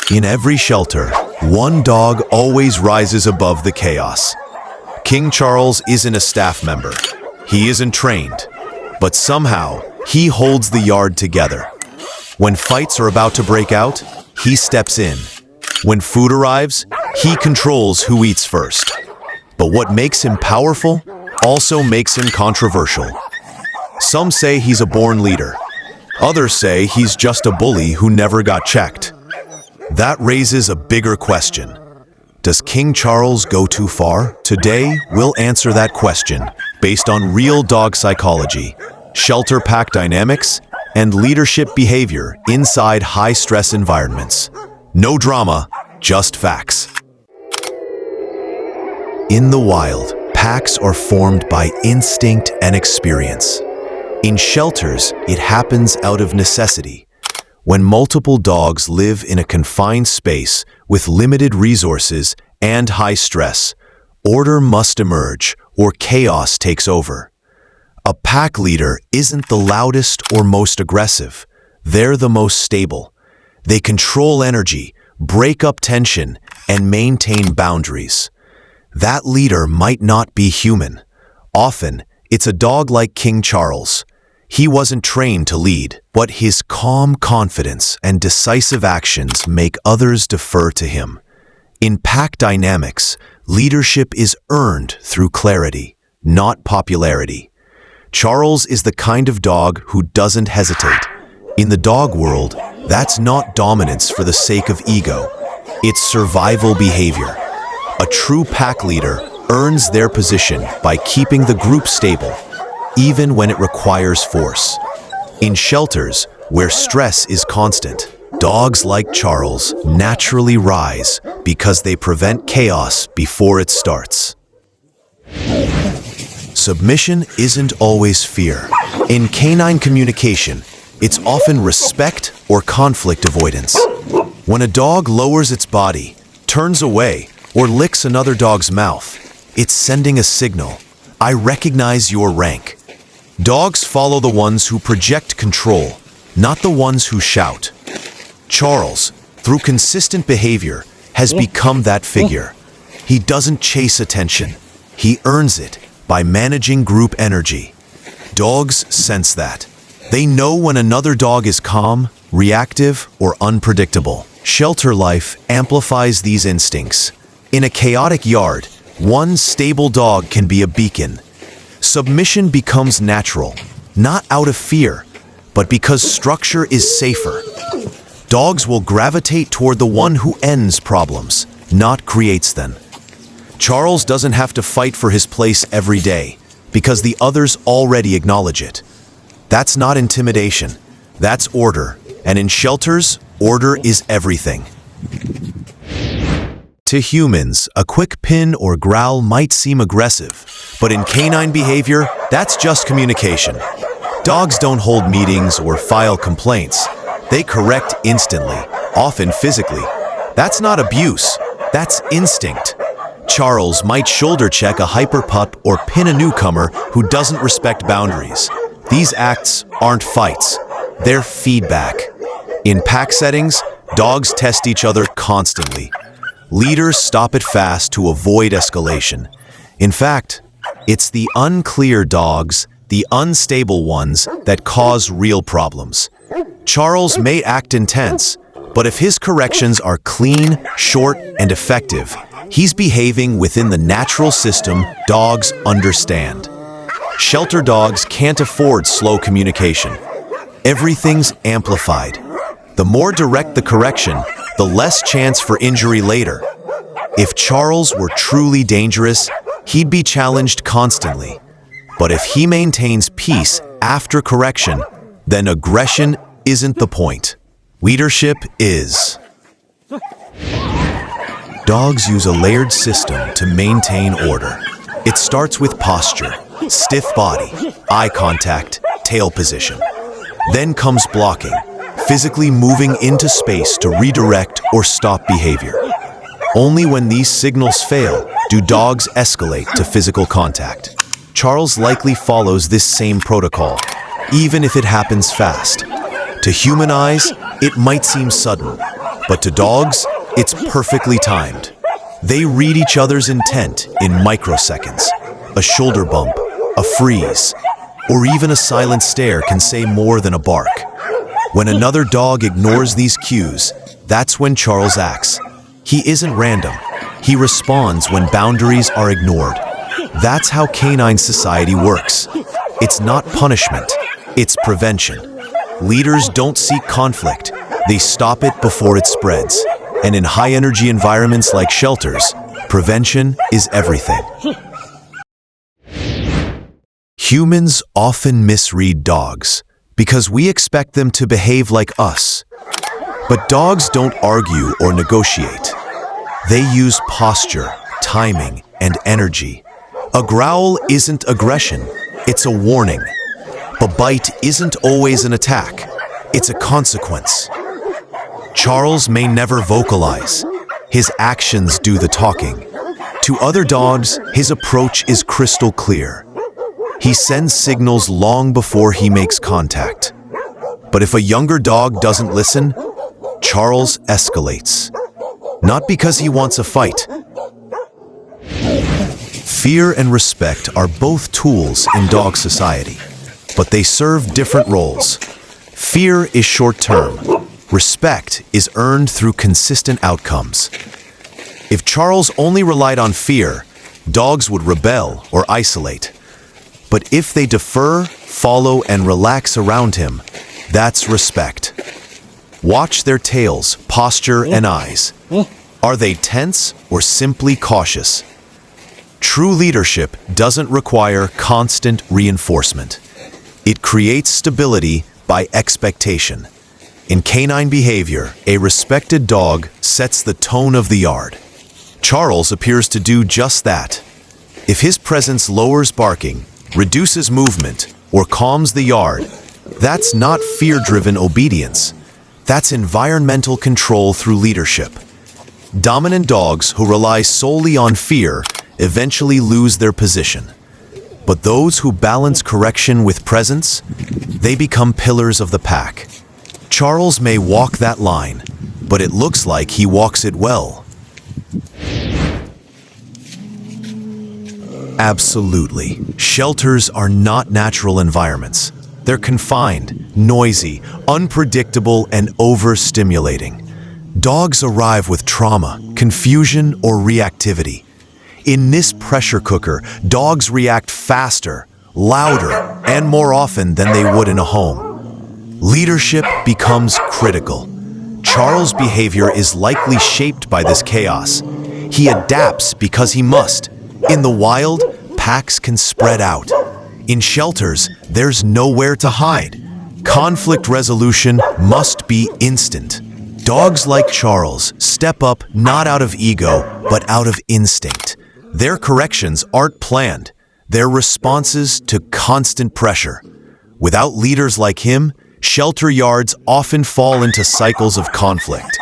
In every shelter, one dog always rises above the chaos. King Charles isn't a staff member. He isn't trained. But somehow, he holds the yard together. When fights are about to break out, he steps in. When food arrives, he controls who eats first. But what makes him powerful also makes him controversial. Some say he's a born leader. Others say he's just a bully who never got checked. That raises a bigger question. Does King Charles go too far? Today, we'll answer that question based on real dog psychology, shelter pack dynamics, and leadership behavior inside high-stress environments. No drama, just facts. In the wild, packs are formed by instinct and experience. In shelters, it happens out of necessity. When multiple dogs live in a confined space with limited resources and high stress, order must emerge or chaos takes over. A pack leader isn't the loudest or most aggressive. They're the most stable. They control energy, break up tension, and maintain boundaries. That leader might not be human. Often, it's a dog like King Charles. He wasn't trained to lead, but his calm confidence and decisive actions make others defer to him. In pack dynamics, leadership is earned through clarity, not popularity. Charles is the kind of dog who doesn't hesitate. In the dog world, that's not dominance for the sake of ego. It's survival behavior. A true pack leader earns their position by keeping the group stable, even when it requires force. In shelters, where stress is constant, dogs like Charles naturally rise because they prevent chaos before it starts. Submission isn't always fear. In canine communication, it's often respect or conflict avoidance. When a dog lowers its body, turns away, or licks another dog's mouth, it's sending a signal. I recognize your rank. Dogs follow the ones who project control, not the ones who shout. Charles, through consistent behavior, has become that figure. He doesn't chase attention. He earns it by managing group energy. Dogs sense that. They know when another dog is calm, reactive, or unpredictable. Shelter life amplifies these instincts. In a chaotic yard, one stable dog can be a beacon. Submission becomes natural, not out of fear, but because structure is safer. Dogs will gravitate toward the one who ends problems, not creates them. Charles doesn't have to fight for his place every day, because the others already acknowledge it. That's not intimidation, that's order, and in shelters, order is everything. To humans, a quick pin or growl might seem aggressive, but in canine behavior, that's just communication. Dogs don't hold meetings or file complaints. They correct instantly, often physically. That's not abuse, that's instinct. Charles might shoulder check a hyper pup or pin a newcomer who doesn't respect boundaries. These acts aren't fights, they're feedback. In pack settings, dogs test each other constantly. Leaders stop it fast to avoid escalation. In fact, it's the unclear dogs, the unstable ones, that cause real problems. Charles may act intense, but if his corrections are clean, short, and effective, he's behaving within the natural system dogs understand. Shelter dogs can't afford slow communication. Everything's amplified. The more direct the correction, the less chance for injury later. If Charles were truly dangerous, he'd be challenged constantly. But if he maintains peace after correction, then aggression isn't the point. Leadership is. Dogs use a layered system to maintain order. It starts with posture, stiff body, eye contact, tail position. Then comes blocking, physically moving into space to redirect or stop behavior. Only when these signals fail do dogs escalate to physical contact. Charles likely follows this same protocol, even if it happens fast. To human eyes, it might seem sudden, But to dogs, it's perfectly timed. They read each other's intent in microseconds. A shoulder bump, a freeze, or even a silent stare can say more than a bark. When another dog ignores these cues, that's when Charles acts. He isn't random. He responds when boundaries are ignored. That's how canine society works. It's not punishment, it's prevention. Leaders don't seek conflict, they stop it before it spreads. And in high-energy environments like shelters, prevention is everything. Humans often misread dogs because we expect them to behave like us. But dogs don't argue or negotiate. They use posture, timing, and energy. A growl isn't aggression, it's a warning. A bite isn't always an attack, it's a consequence. Charles may never vocalize. His actions do the talking. To other dogs, his approach is crystal clear. He sends signals long before he makes contact. But if a younger dog doesn't listen, Charles escalates. Not because he wants a fight. Fear and respect are both tools in dog society, but they serve different roles. Fear is short-term. Respect is earned through consistent outcomes. If Charles only relied on fear, dogs would rebel or isolate. But if they defer, follow, and relax around him, that's respect. Watch their tails, posture, and eyes. Are they tense or simply cautious? True leadership doesn't require constant reinforcement. It creates stability by expectation. In canine behavior, a respected dog sets the tone of the yard. Charles appears to do just that. If his presence lowers barking, reduces movement, or calms the yard, that's not fear-driven obedience. That's environmental control through leadership. Dominant dogs who rely solely on fear eventually lose their position. But those who balance correction with presence, they become pillars of the pack. Charles may walk that line, but it looks like he walks it well. Absolutely. Shelters are not natural environments. They're confined, noisy, unpredictable, and overstimulating. Dogs arrive with trauma, confusion, or reactivity. In this pressure cooker, dogs react faster, louder, and more often than they would in a home. Leadership becomes critical. Charles' behavior is likely shaped by this chaos. He adapts because he must. In the wild, packs can spread out. In shelters, there's nowhere to hide. Conflict resolution must be instant. Dogs like Charles step up not out of ego, but out of instinct. Their corrections aren't planned. They're responses to constant pressure. Without leaders like him, shelter yards often fall into cycles of conflict.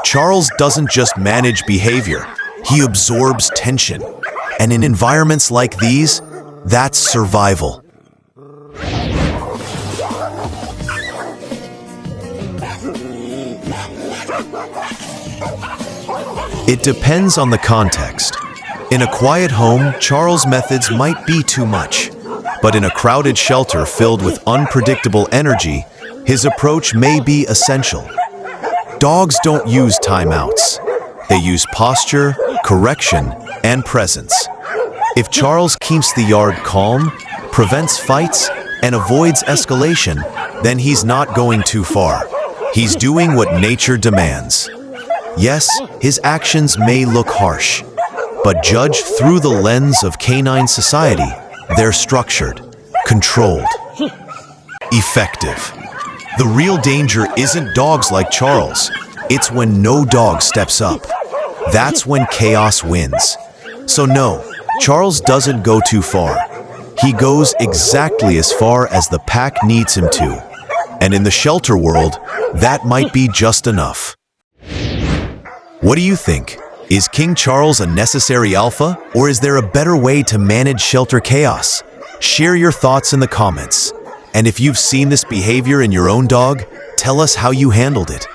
Charles doesn't just manage behavior, he absorbs tension. And in environments like these, that's survival. It depends on the context. In a quiet home, Charles' methods might be too much. But in a crowded shelter filled with unpredictable energy, his approach may be essential. Dogs don't use timeouts. They use posture, correction, and presence. If Charles keeps the yard calm, prevents fights, and avoids escalation, then he's not going too far. He's doing what nature demands. Yes, his actions may look harsh, but judged through the lens of canine society, they're structured, controlled, effective. The real danger isn't dogs like Charles. It's when no dog steps up. That's when chaos wins. So no, Charles doesn't go too far. He goes exactly as far as the pack needs him to. And in the shelter world, that might be just enough. What do you think? Is King Charles a necessary alpha, or is there a better way to manage shelter chaos? Share your thoughts in the comments. And if you've seen this behavior in your own dog, tell us how you handled it.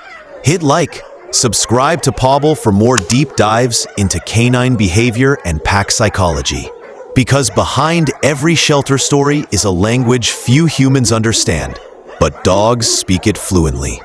Hit like, Subscribe to Pawble for more deep dives into canine behavior and pack psychology. Because behind every shelter story is a language few humans understand, but dogs speak it fluently.